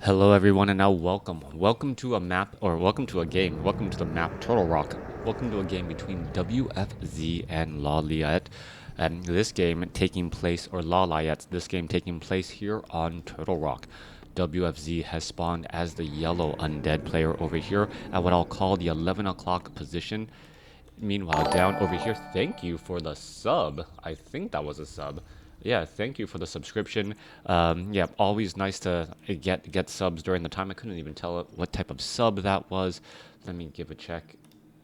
Hello everyone and now welcome to a map, or welcome to a game, welcome to the map Turtle Rock. Welcome to a game between WFZ and Lawliet. And this game taking place, or Lawliet, this game taking place here on Turtle Rock. WFZ has spawned as the yellow undead player over here at what I'll call the 11 o'clock position. Meanwhile, down over here, thank you for the sub. I think that was a sub. Yeah, thank you for the subscription. Yeah, always nice to get subs during the time. I couldn't even tell what type of sub that was. Let me give a check.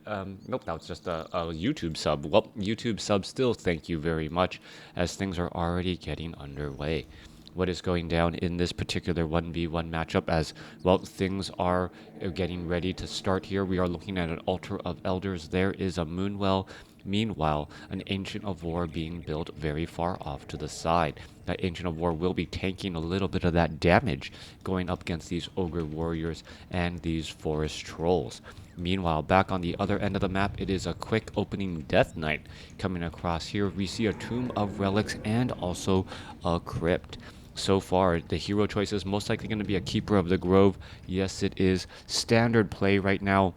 Nope, that was just a YouTube sub. Well, YouTube sub still, thank you very much, as things are already getting underway. What is going down in this particular 1v1 matchup, as well, things are getting ready to start here. We are looking at an altar of elders. There is a moonwell. Meanwhile, an Ancient of War being built very far off to the side. That Ancient of War will be tanking a little bit of that damage going up against these Ogre Warriors and these Forest Trolls. Meanwhile, back on the other end of the map, it is a quick opening Death Knight coming across here. We see a Tomb of Relics and also a Crypt. So far, the hero choice is most likely going to be a Keeper of the Grove. Yes, it is standard play right now.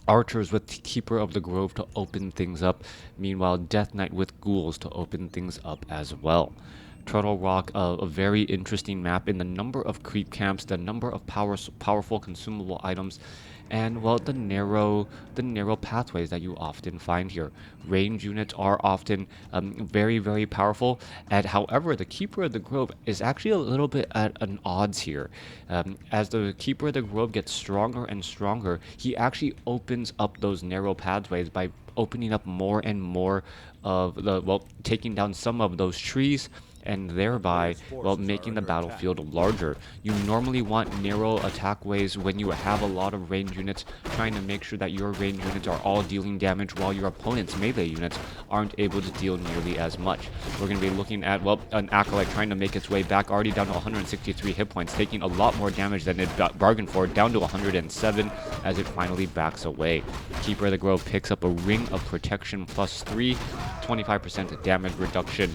Archers with Keeper of the Grove to open things up. Meanwhile, Death Knight with Ghouls to open things up as well. Turtle Rock, a very interesting map in the number of creep camps, the number of powerful consumable items, and well, the narrow pathways that you often find here. Range units are often very powerful, and however, the Keeper of the Grove is actually a little bit at an odds here. As the Keeper of the Grove gets stronger and stronger, he actually opens up those narrow pathways by opening up more and more of the, well, taking down some of those trees, and thereby, well, making the battlefield larger. You normally want narrow attack ways when you have a lot of range units, trying to make sure that your range units are all dealing damage while your opponent's melee units aren't able to deal nearly as much. We're going to be looking at, well, an Acolyte trying to make its way back, already down to 163 hit points, taking a lot more damage than it bargained for, down to 107 as it finally backs away. Keeper of the Grove picks up a Ring of Protection +3, 25% damage reduction,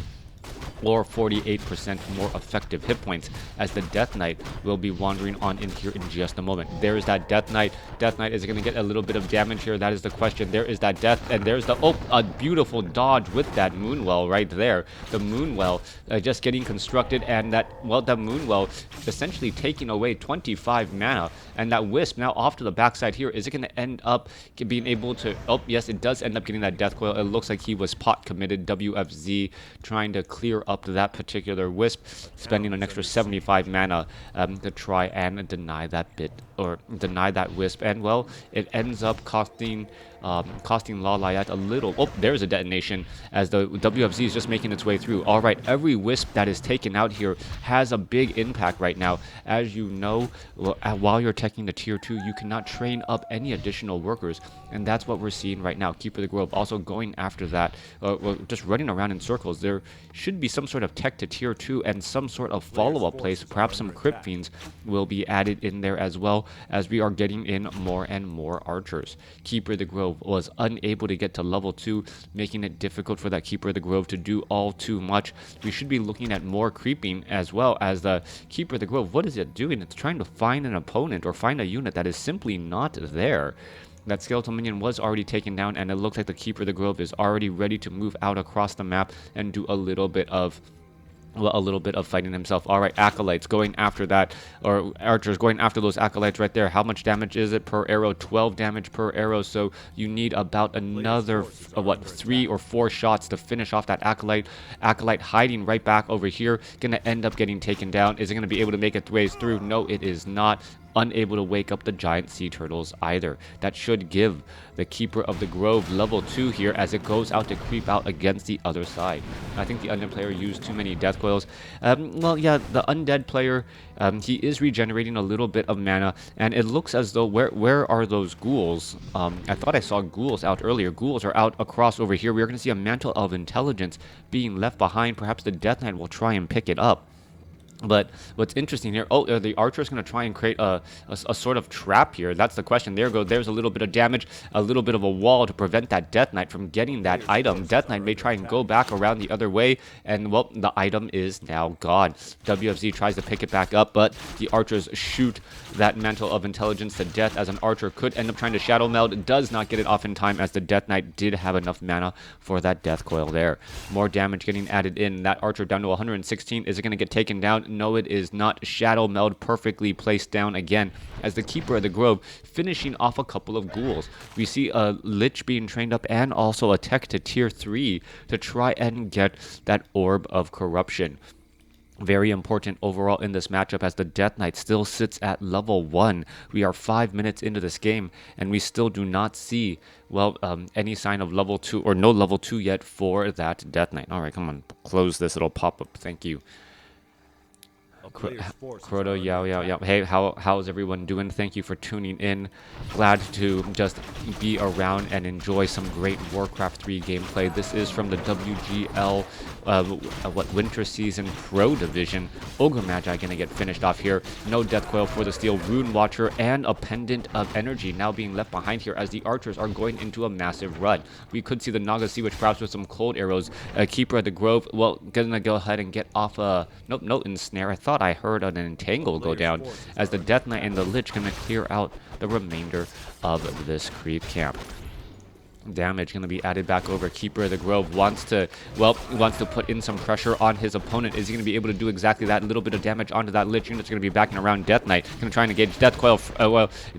or 48% more effective hit points, as the Death Knight will be wandering on in here in just a moment. There is that Death Knight. Death Knight is going to get a little bit of damage here. That is the question. There is that Death, and there's the, oh, a beautiful dodge with that Moonwell right there. The Moonwell just getting constructed, and that, well, the Moonwell essentially taking away 25 mana, and that Wisp now off to the backside here. Is it going to end up being able to, oh, yes, it does end up getting that Death Coil. It looks like he was pot committed. WFZ trying to clear up to that particular Wisp, spending an extra 75 mana to try and deny that bit, or deny that Wisp, and well, it ends up costing Lawliet a little. Oh, there's a detonation as the WFZ is just making its way through. All right, every Wisp that is taken out here has a big impact right now. As you know, while you're taking the tier 2, you cannot train up any additional workers, and that's what we're seeing right now. Keeper of the Grove also going after that, well, just running around in circles. There should be some sort of tech to tier 2 and some sort of follow-up place. Perhaps some Crypt Fiends will be added in there as well, as we are getting in more and more archers. Keeper of the Grove was unable to get to level 2, making it difficult for that Keeper of the Grove to do all too much. We should be looking at more creeping, as well as the Keeper of the Grove. What is it doing? It's trying to find an opponent or find a unit that is simply not there. That skeletal minion was already taken down, and it looks like the Keeper of the Grove is already ready to move out across the map and do a little bit of, well, a little bit of fighting himself. All right, Acolytes going after that, or Archers going after those Acolytes right there. How much damage is it per arrow? 12 damage per arrow, so you need about another, what, 3 or 4 shots to finish off that Acolyte. Acolyte hiding right back over here, gonna end up getting taken down. Is it gonna be able to make its way through? No, it is not. Unable to wake up the giant sea turtles either. That should give the Keeper of the Grove level 2 here as it goes out to creep out against the other side. I think the undead player used too many death coils. Well, yeah, the undead player, he is regenerating a little bit of mana, and it looks as though, where are those ghouls? I thought I saw ghouls out earlier. Ghouls are out across over here. We are going to see a Mantle of Intelligence being left behind. Perhaps the Death Knight will try and pick it up. But what's interesting here, oh, the archer is going to try and create a sort of trap here. That's the question. There's a little bit of damage, a little bit of a wall to prevent that Death Knight from getting that item. Death Knight may try and go back around the other way, and well, the item is now gone. WFZ tries to pick it back up, but the archers shoot that Mantle of Intelligence to death, as an archer could end up trying to Shadow Meld. Does not get it off in time, as the Death Knight did have enough mana for that Death Coil there. More damage getting added in. That archer down to 116. Is it going to get taken down? No, it is not. Shadow Meld perfectly placed down again, as the Keeper of the Grove finishing off a couple of ghouls. We see a Lich being trained up and also a tech to tier 3 to try and get that Orb of Corruption. Very important overall in this matchup, as the Death Knight still sits at level 1. We are 5 minutes into this game, and we still do not see, well, any sign of level 2, or no level 2 yet for that Death Knight. Alright, come on, close this little pop-up. Thank you. Croto, Yao. Hey, how's everyone doing? Thank you for tuning in. Glad to just be around and enjoy some great Warcraft 3 gameplay. This is from the WGL Winter Season Pro Division. Ogre Magi gonna get finished off here. No Death Coil for the Steel Rune Watcher, and a Pendant of Energy now being left behind here, as the archers are going into a massive run. We could see the Naga Sea Witch perhaps with some cold arrows. Keeper of the Grove, well, gonna go ahead and get off a no ensnare. I thought I heard an entangle go down, as the Death Knight and the Lich gonna clear out the remainder of this creep camp. Damage going to be added back over. Keeper of the Grove wants to put in some pressure on his opponent. Is he going to be able to do exactly that? A little bit of damage onto that Lich Unit's going to be backing around Death Knight. Going to try and engage Death Coil,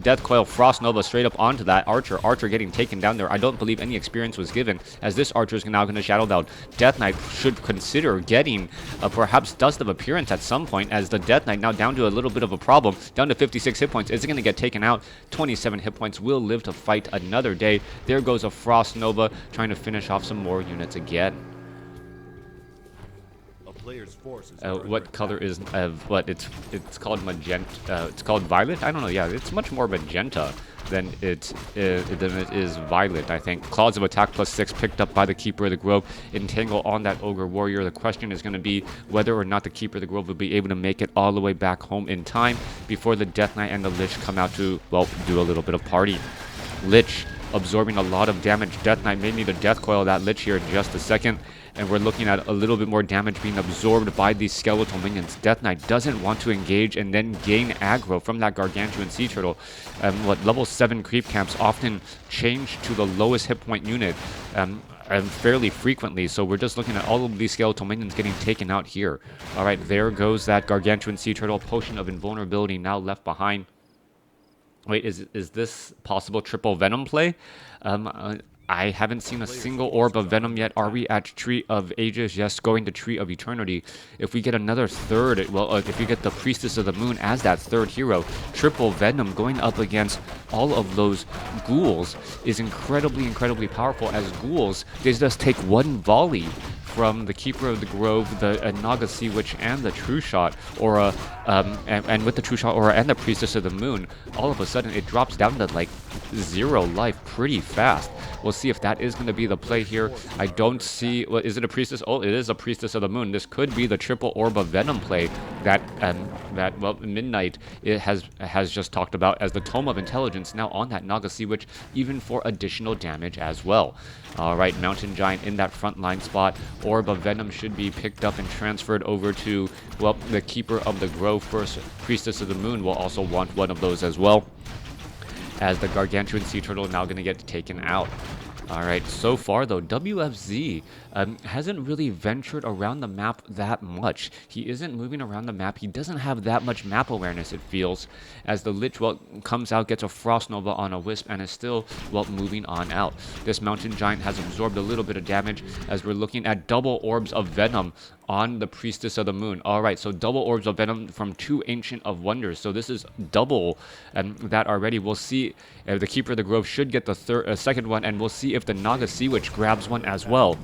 Death Coil Frost Nova straight up onto that Archer. Archer getting taken down there. I don't believe any experience was given, as this Archer is now going to Shadow Meld. Death Knight should consider getting perhaps Dust of Appearance at some point, as the Death Knight now down to a little bit of a problem. Down to 56 hit points. Is it going to get taken out? 27 hit points. Will live to fight another day. There goes a Frost Nova trying to finish off some more units again. What color is what? It's called magenta. It's called violet. I don't know. Yeah, it's much more magenta than it is violet, I think. Claws of Attack +6 picked up by the Keeper of the Grove. Entangle on that Ogre Warrior. The question is going to be whether or not the Keeper of the Grove will be able to make it all the way back home in time before the Death Knight and the Lich come out to, well, do a little bit of party. Lich absorbing a lot of damage. Death Knight may need a Death Coil that Lich here in just a second, and we're looking at a little bit more damage being absorbed by these skeletal minions. Death Knight doesn't want to engage and then gain aggro from that Gargantuan Sea Turtle. Level 7 creep camps often change to the lowest hit point unit fairly frequently, so we're just looking at all of these skeletal minions getting taken out here. Alright, there goes that Gargantuan Sea Turtle. Potion of Invulnerability now left behind. Wait, is this possible triple Venom play? I haven't seen a single Orb of Venom yet. Are we at Tree of Ages? Yes, going to Tree of Eternity. If we get another third, well, if we get the Priestess of the Moon as that third hero, triple Venom going up against all of those ghouls is incredibly powerful, as ghouls, they just take one volley from the Keeper of the Grove, the Naga Sea Witch, and the True Shot Aura, and with the True Shot Aura and the Priestess of the Moon, all of a sudden it drops down to like 0 life pretty fast. We'll see if that is going to be the play here. I don't see, well, is it a Priestess? Oh, it is a Priestess of the Moon. This could be the triple Orb of Venom play that well, Midnight has just talked about, as the Tome of Intelligence now on that Naga Sea Witch, even for additional damage as well. Alright, Mountain Giant in that front line spot. Orb of Venom should be picked up and transferred over to, well, the Keeper of the Grove first. Priestess of the Moon will also want one of those as well, as the Gargantuan Sea Turtle now going to get taken out. Alright, so far though, WFZ hasn't really ventured around the map that much. He isn't moving around the map. He doesn't have that much map awareness, it feels, as the Lich, well, comes out, gets a Frost Nova on a Wisp, and is still, well, moving on out. This Mountain Giant has absorbed a little bit of damage, as we're looking at double Orbs of Venom on the Priestess of the Moon. Alright, so double Orbs of Venom from 2 Ancient of Wonders. So this is double that already. We'll see if the Keeper of the Grove should get the second one, and we'll see if the Naga Sea Witch grabs one as well,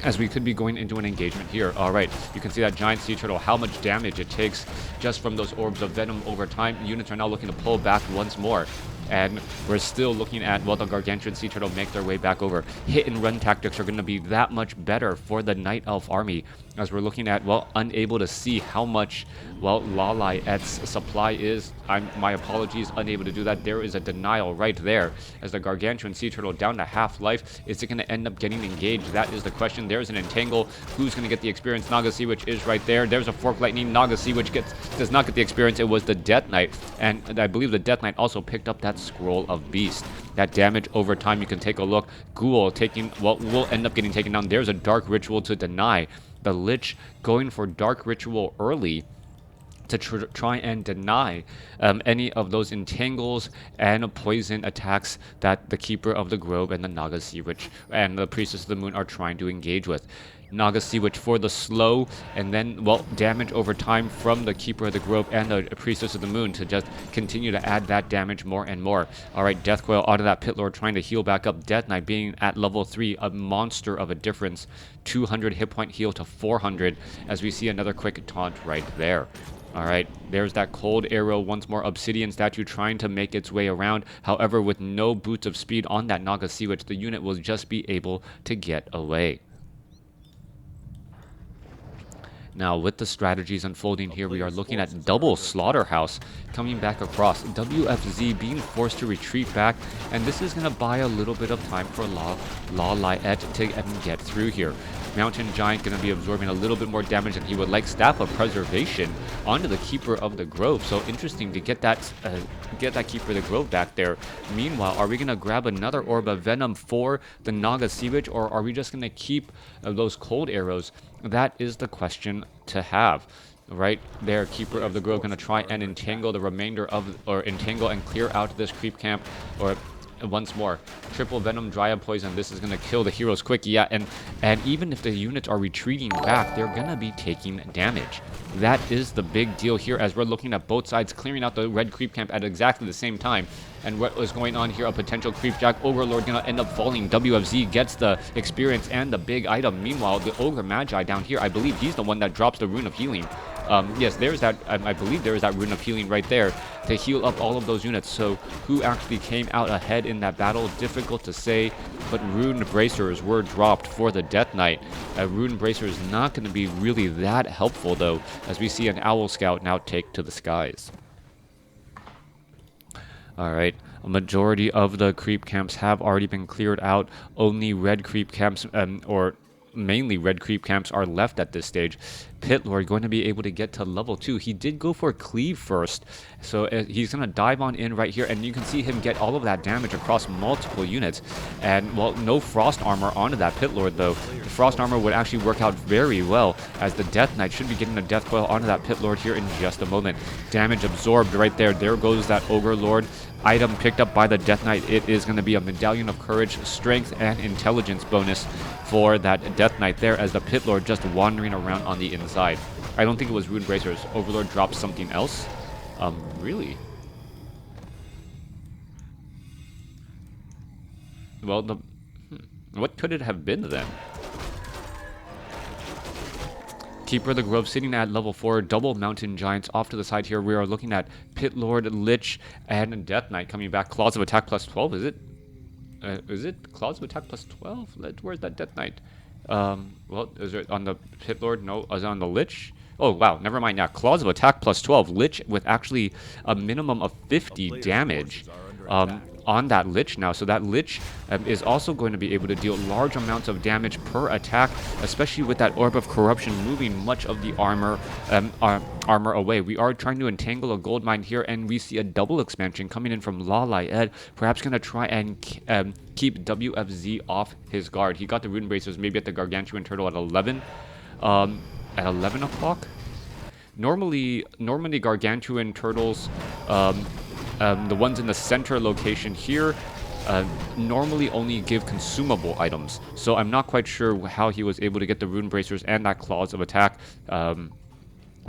as we could be going into an engagement here. Alright, you can see that Giant Sea Turtle, how much damage it takes just from those Orbs of Venom over time. Units are now looking to pull back once more, and we're still looking at, well, the Gargantuan Sea Turtle make their way back over. Hit and run tactics are going to be that much better for the Night Elf army, as we're looking at, well, unable to see how much, well, Lawliet's supply is. My apologies, unable to do that. There is a denial right there as the Gargantuan Sea Turtle down to half life. Is it going to end up getting engaged? That is the question. There's an entangle. Who's going to get the experience? Naga Sea Witch is right there. There's a Fork Lightning. Naga Sea Witch does not get the experience. It was the Death Knight, and I believe the Death Knight also picked up that Scroll of Beast. That damage over time, you can take a look. Ghoul taking, well, will end up getting taken down. There's a Dark Ritual to deny. The Lich going for Dark Ritual early to try and deny any of those entangles and poison attacks that the Keeper of the Grove and the Naga Sea Witch and the Priestess of the Moon are trying to engage with. Naga Sea Witch for the slow, and then, well, damage over time from the Keeper of the Grove and the Priestess of the Moon to just continue to add that damage more and more. Alright, Death Coil out of that Pit Lord trying to heal back up. Death Knight being at level 3, a monster of a difference. 200 hit point heal to 400 as we see another quick taunt right there. Alright, there's that Cold Arrow, once more Obsidian Statue trying to make its way around. However, with no boots of speed on that Naga Sea Witch, the unit will just be able to get away. Now, with the strategies unfolding here, we are looking at double Slaughterhouse coming back across. WFZ being forced to retreat back, and this is going to buy a little bit of time for Lawliet to get through here. Mountain Giant going to be absorbing a little bit more damage than he would like. Staff of Preservation onto the Keeper of the Grove. So interesting to get that Keeper of the Grove back there. Meanwhile, are we going to grab another Orb of Venom for the Naga Sea Witch, or are we just going to keep those Cold Arrows? That is the question to have. Right there, Keeper of the Grove going to try and entangle the remainder of, or entangle and clear out this creep camp, or once more, triple Venom, Dryad Poison. This is going to kill the heroes quick. Yeah, and even if the units are retreating back, they're going to be taking damage. That is the big deal here, as we're looking at both sides clearing out the red creep camp at exactly the same time. And what was going on here, a potential creep jack. Overlord going to end up falling. WFZ gets the experience and the big item. Meanwhile, the Ogre Magi down here, I believe he's the one that drops the Rune of Healing. Yes, there's that. I believe there is that Rune of Healing right there to heal up all of those units. So who actually came out ahead in that battle? Difficult to say, but Rune Bracers were dropped for the Death Knight. Rune Bracer is not going to be really that helpful, though, as we see an Owl Scout now take to the skies. Alright, a majority of the creep camps have already been cleared out. Only red creep camps, or mainly red creep camps, are left at this stage. Pit Lord going to be able to get to level 2. He did go for Cleave first, so he's going to dive on in right here, and you can see him get all of that damage across multiple units. And, well, no Frost Armor onto that Pit Lord, though. The Frost Armor would actually work out very well, as the Death Knight should be getting a Death Coil onto that Pit Lord here in just a moment. Damage absorbed right there. There goes that Ogre Lord. Item picked up by the Death Knight. It is going to be a Medallion of Courage, Strength, and Intelligence bonus for that Death Knight there, as the Pit Lord just wandering around on the inside. I don't think it was Rune Bracers. Overlord dropped something else. Really? Well, what could it have been then? Keeper of the Grove sitting at level 4, double Mountain Giants off to the side here. We are looking at Pit Lord, Lich, and Death Knight coming back. Claws of Attack plus 12, is it? Is it Claws of Attack plus 12? Where's that Death Knight? Well, is it on the Pit Lord? No, is it on the Lich? Oh, wow, never mind. Now, Claws of Attack plus 12. Lich with actually a minimum of 50 damage on that Lich now. So that Lich is also going to be able to deal large amounts of damage per attack, especially with that Orb of Corruption moving much of the armor away. We are trying to entangle a gold mine here, and we see a double expansion coming in from Lawliet, perhaps going to try and keep WFZ off his guard. He got the Rune Bracers maybe at the Gargantuan Turtle at 11. At 11 o'clock? Normally Gargantuan Turtles, the ones in the center location here, normally only give consumable items. So I'm not quite sure how he was able to get the Rune Bracers and that Claws of Attack,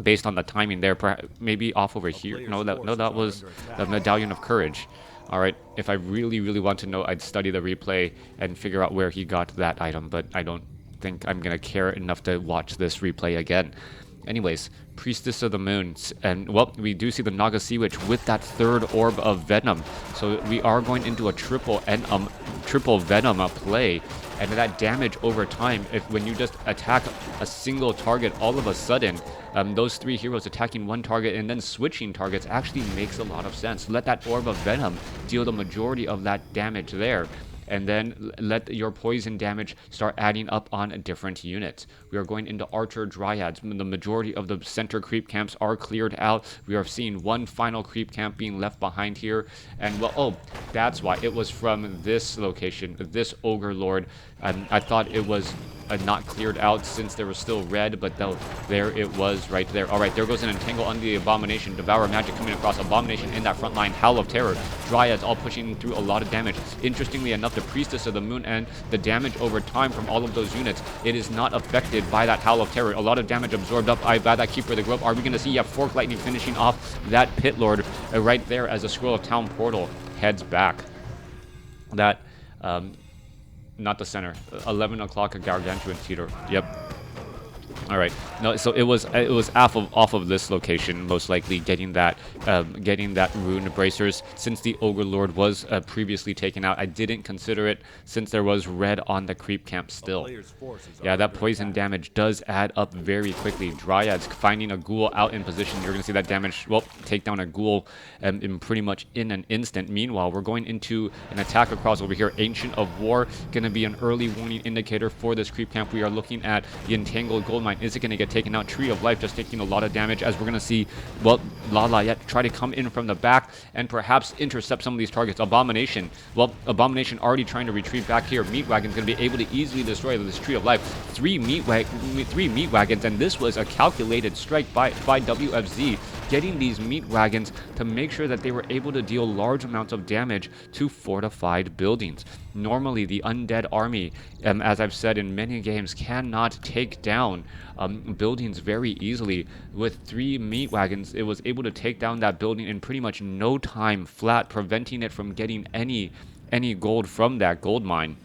based on the timing there. Maybe off over here. No, that was the Medallion of Courage. Alright, if I really want to know, I'd study the replay and figure out where he got that item, but I don't think I'm going to care enough to watch this replay again. Anyways, Priestess of the Moon, and well, we do see the Naga Sea Witch with that third orb of Venom. So we are going into a triple Venom play, and that damage over time, if when you just attack a single target, all of a sudden, those 3 heroes attacking one target and then switching targets actually makes a lot of sense. Let that orb of Venom deal the majority of that damage there, and then let your poison damage start adding up on different units. We are going into Archer Dryads. The majority of the center creep camps are cleared out. We are seeing one final creep camp being left behind here. And well, oh, that's why. It was from this location, this Ogre Lord. I thought it was not cleared out since there was still red, but there it was right there. All right, there goes an Entangle on the Abomination. Devour Magic coming across. Abomination in that front line. Howl of Terror. Dryads all pushing through a lot of damage. Interestingly enough, the Priestess of the Moon and the damage over time from all of those units, it is not affected by that Howl of Terror. A lot of damage absorbed up by that Keeper of the Grove. Are we going to see, yeah, Fork Lightning finishing off that Pit Lord right there as a Scroll of Town Portal heads back. That, not the center. 11 o'clock, a Gargantuan Theater. Yep. All right. No, so it was off of this location, most likely getting that rune bracers. Since the Ogre Lord was previously taken out, I didn't consider it since there was red on the creep camp still. Yeah, that poison damage does add up very quickly. Dryads finding a ghoul out in position. You're gonna see that damage. Well, take down a ghoul in pretty much in an instant. Meanwhile, we're going into an attack across over here. Ancient of War gonna be an early warning indicator for this creep camp. We are looking at the Entangled Goldmine. Is it going to get taken out? Tree of Life just taking a lot of damage, as we're going to see, well, Lawliet try to come in from the back and perhaps intercept some of these targets. Abomination, well, Abomination already trying to retreat back here. Meat Wagon's going to be able to easily destroy this Tree of Life. Three meat wagons, and this was a calculated strike by WFZ, getting these meat wagons to make sure that they were able to deal large amounts of damage to fortified buildings. Normally, the undead army, as I've said in many games, cannot take down buildings very easily. With 3 meat wagons, it was able to take down that building in pretty much no time flat, preventing it from getting any gold from that gold mine,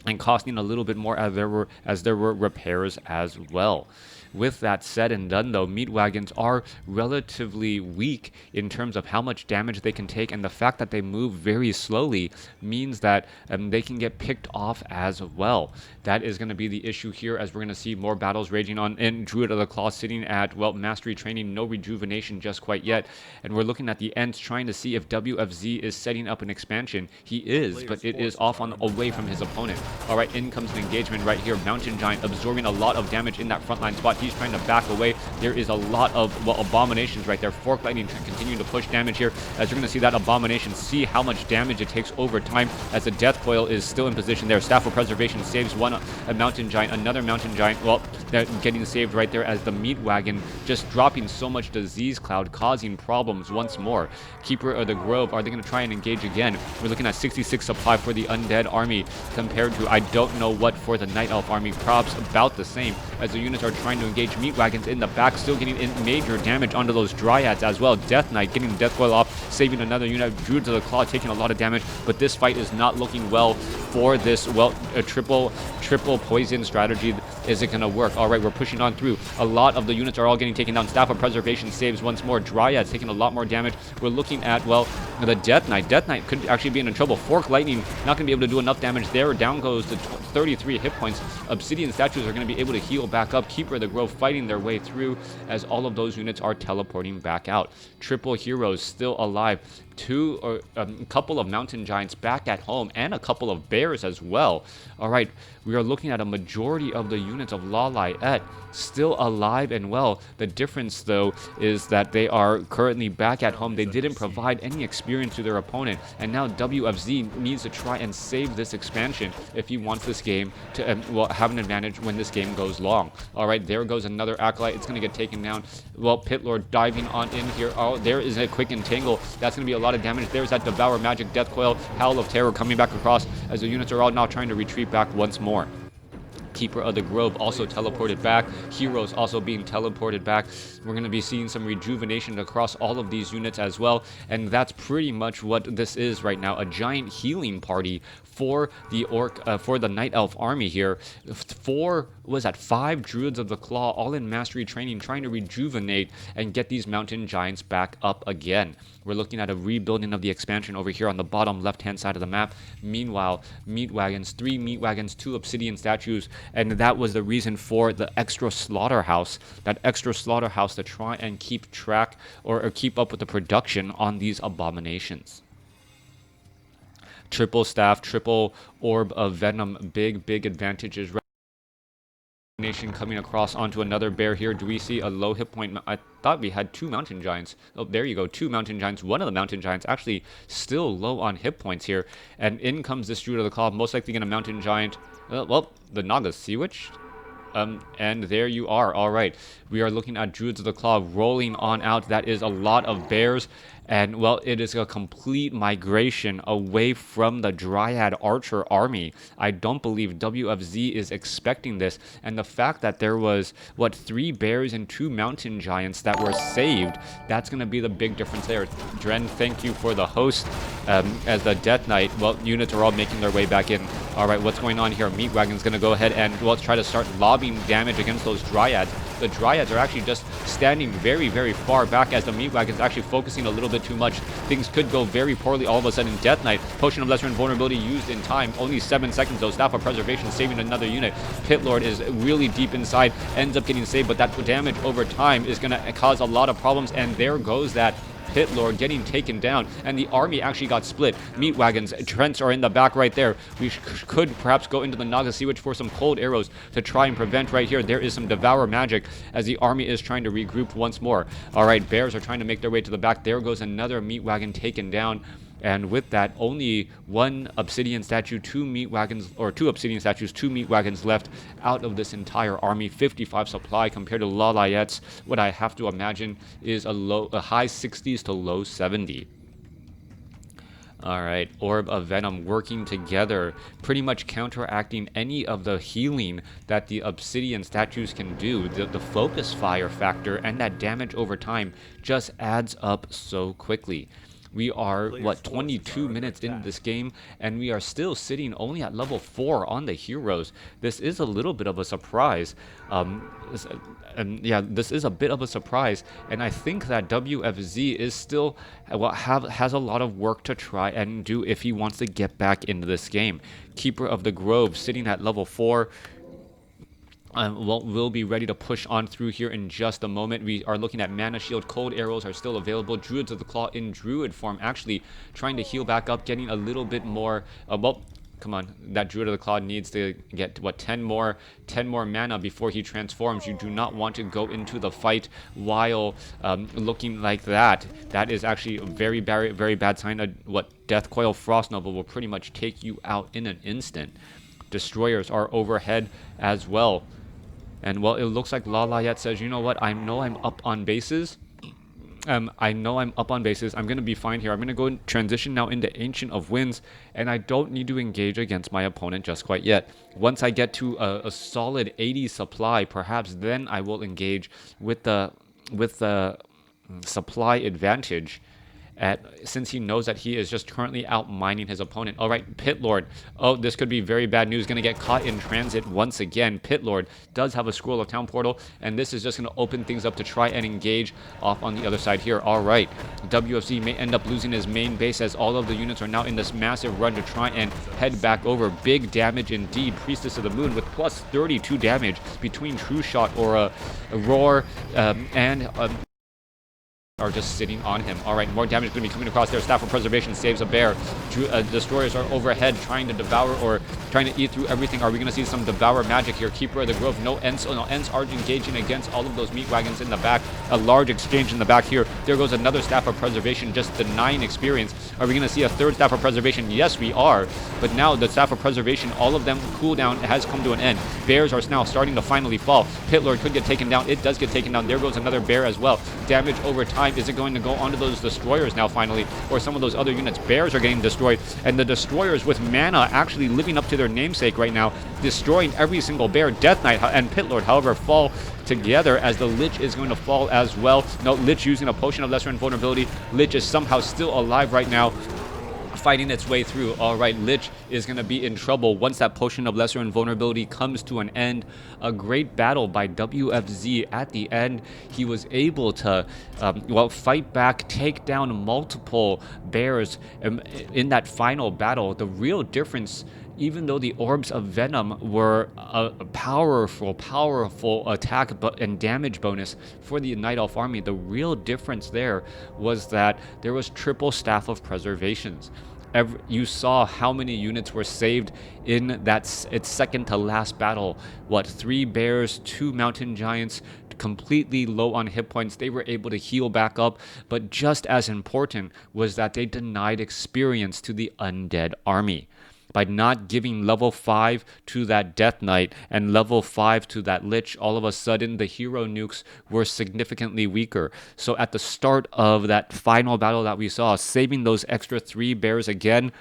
and costing a little bit more as there were repairs as well. With that said and done, though, meat wagons are relatively weak in terms of how much damage they can take, and the fact that they move very slowly means that they can get picked off as well. That is going to be the issue here, as we're going to see more battles raging on. And Druid of the Claw sitting at, well, Mastery Training, no rejuvenation just quite yet. And we're looking at the Ents, trying to see if WFZ is setting up an expansion. He is, but it is off away from his opponent. All right, in comes an engagement right here. Mountain Giant absorbing a lot of damage in that frontline spot. He's trying to back away. There is a lot of, well, Abominations right there. Fork Lightning continuing to push damage here, as you're going to see that Abomination see how much damage it takes over time, as the Death Coil is still in position there. Staff of Preservation saves one Mountain Giant, another Mountain Giant. Well, they're getting saved right there, as the Meat Wagon just dropping so much Disease Cloud, causing problems once more. Keeper of the Grove, are they going to try and engage again? We're looking at 66 supply for the Undead Army compared to, I don't know what for the Night Elf Army. Props about the same, as the units are trying to engage Meat Wagons in the back, still getting in major damage onto those Dryads as well. Death Knight getting the Death Coil off, saving another unit. Druids of the Claw taking a lot of damage, but this fight is not looking well for this, well, a triple poison strategy. Is it going to work? All right, we're pushing on through. A lot of the units are all getting taken down. Staff of Preservation saves once more. Dryads taking a lot more damage. We're looking at, well, the Death Knight. Death Knight could actually be in trouble. Fork Lightning not going to be able to do enough damage there. Down goes to 33 hit points. Obsidian Statues are going to be able to heal back up. Keeper of the Grove fighting their way through, as all of those units are teleporting back out. Triple heroes still alive. A couple of Mountain Giants back at home, and a couple of bears as well. All right, we are looking at a majority of the units of Lawliet still alive and well. The difference, though, is that they are currently back at home. They didn't provide any experience to their opponent, and now WFZ needs to try and save this expansion if he wants this game to well, have an advantage when this game goes long. All right, there goes another Acolyte. It's going to get taken down. Well, Pit Lord diving on in here. Oh, there is a quick entangle. That's going to be a lot of damage. There's that Devour Magic, Death Coil, Howl of Terror coming back across, as the units are all now trying to retreat back once more. Keeper of the Grove also teleported back. Heroes also being teleported back. We're going to be seeing some rejuvenation across all of these units as well. And that's pretty much what this is right now. A giant healing party for the for the Night Elf army here. Five Druids of the Claw, all in mastery training, trying to rejuvenate and get these mountain giants back up again. We're looking at a rebuilding of the expansion over here on the bottom left-hand side of the map. Meanwhile, meat wagons, 3 meat wagons, 2 obsidian statues, and that was the reason for the extra slaughterhouse. That extra slaughterhouse to try and keep track or keep up with the production on these abominations. Triple staff, triple orb of venom, big advantages. Nation coming across onto another bear here. Do we see a low hit point? I thought we had 2 mountain giants. Oh, there you go, 2 mountain giants. One of the mountain giants actually still low on hit points here. And in comes this Druid of the Claw, most likely going to mountain giant. Well, the Naga Sea Witch. And there you are. All right, we are looking at Druids of the Claw rolling on out. That is a lot of bears. And, well, it is a complete migration away from the Dryad Archer army. I don't believe WFZ is expecting this. And the fact that there was, 3 bears and 2 mountain giants that were saved, that's going to be the big difference there. Dren, thank you for the host. As the Death Knight, well, units are all making their way back in. All right, what's going on here? Meat Wagon's going to go ahead and, well, try to start lobbing damage against those Dryads. The Dryads are actually just standing very far back as the Meat Wagon's actually focusing a little bit too much. Things could go very poorly all of a sudden. Death Knight, Potion of Lesser Invulnerability used in time. Only 7 seconds though. Staff of Preservation saving another unit. Pit Lord is really deep inside, ends up getting saved, but that damage over time is going to cause a lot of problems, and there goes that Pit Lord getting taken down, and the army actually got split. Meat Wagons, Trents are in the back right there. We could perhaps go into the Naga Sea Witch for some cold arrows to try and prevent right here. There is some Devour magic as the army is trying to regroup once more. All right, bears are trying to make their way to the back. There goes another Meat Wagon taken down. And with that, only 1 obsidian statue, 2 meat wagons, or 2 obsidian statues, 2 meat wagons left out of this entire army. 55 supply compared to Lawliet's. What I have to imagine is a high 60s to low 70. All right, Orb of Venom working together, pretty much counteracting any of the healing that the obsidian statues can do. The focus fire factor and that damage over time just adds up so quickly. We are, 22 minutes into this game, and we are still sitting only at level 4 on the heroes. This is a little bit of a surprise. This is a bit of a surprise, and I think that WFZ is still, has a lot of work to try and do if he wants to get back into this game. Keeper of the Grove sitting at level 4. We'll be ready to push on through here in just a moment. We are looking at Mana Shield. Cold arrows are still available. Druids of the Claw in Druid form actually trying to heal back up, getting a little bit more... come on. That Druid of the Claw needs to get, 10 more mana before he transforms. You do not want to go into the fight while looking like that. That is actually a very bad sign. Death Coil Frost Nova will pretty much take you out in an instant. Destroyers are overhead as well. And, well, it looks like Lawliet says, you know what, I know I'm up on bases. I'm going to be fine here. I'm going to go and transition now into Ancient of Winds, and I don't need to engage against my opponent just quite yet. Once I get to a solid 80 supply, perhaps then I will engage with the supply advantage. Since he knows that he is just currently out mining his opponent. All right, Pit Lord. Oh, this could be very bad news. Going to get caught in transit once again. Pit Lord does have a Scroll of Town Portal, and this is just going to open things up to try and engage off on the other side here. All right, WFZ may end up losing his main base as all of the units are now in this massive run to try and head back over. Big damage indeed. Priestess of the Moon with plus 32 damage between True Shot or a Roar and... are just sitting on him. All right, more damage is going to be coming across there. Staff of Preservation saves a bear. Destroyers are overhead trying to devour or trying to eat through everything. Are we going to see some Devour magic here? Keeper of the Grove. No Ents are engaging against all of those meat wagons in the back. A large exchange in the back here. There goes another Staff of Preservation, just denying experience. Are we going to see a third Staff of Preservation? Yes, we are. But now the Staff of Preservation, all of them cooldown has come to an end. Bears are now starting to finally fall. Pit Lord could get taken down. It does get taken down. There goes another bear as well. Damage over time time. Is it going to go onto those destroyers now finally, or some of those other units? Bears are getting destroyed, and the destroyers with mana actually living up to their namesake right now, destroying every single bear. Death Knight and Pit Lord, however, fall together as the Lich is going to fall as well. No, Lich using a potion of lesser invulnerability. Lich is somehow still alive right now, fighting its way through. All right, Lich is going to be in trouble once that potion of lesser invulnerability comes to an end. A great battle by WFZ at the end. He was able to, fight back, take down multiple bears in that final battle. The real difference, even though the Orbs of Venom were a powerful attack and damage bonus for the Night Elf army, the real difference there was that there was triple Staff of Preservations. You saw how many units were saved in its second to last battle. 3 bears, 2 mountain giants, completely low on hit points. They were able to heal back up, but just as important was that they denied experience to the undead army. By not giving level 5 to that Death Knight and level 5 to that Lich, all of a sudden the hero nukes were significantly weaker. So at the start of that final battle that we saw, saving those extra 3 bears again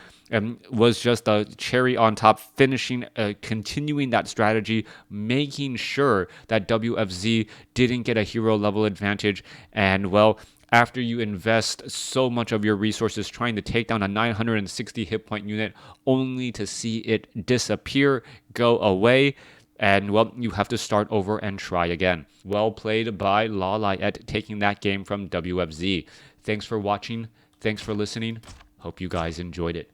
was just a cherry on top, continuing that strategy, making sure that WFZ didn't get a hero level advantage. And after you invest so much of your resources trying to take down a 960 hit point unit only to see it disappear, go away, and you have to start over and try again. Well played by Lawliet, taking that game from WFZ. Thanks for watching. Thanks for listening. Hope you guys enjoyed it.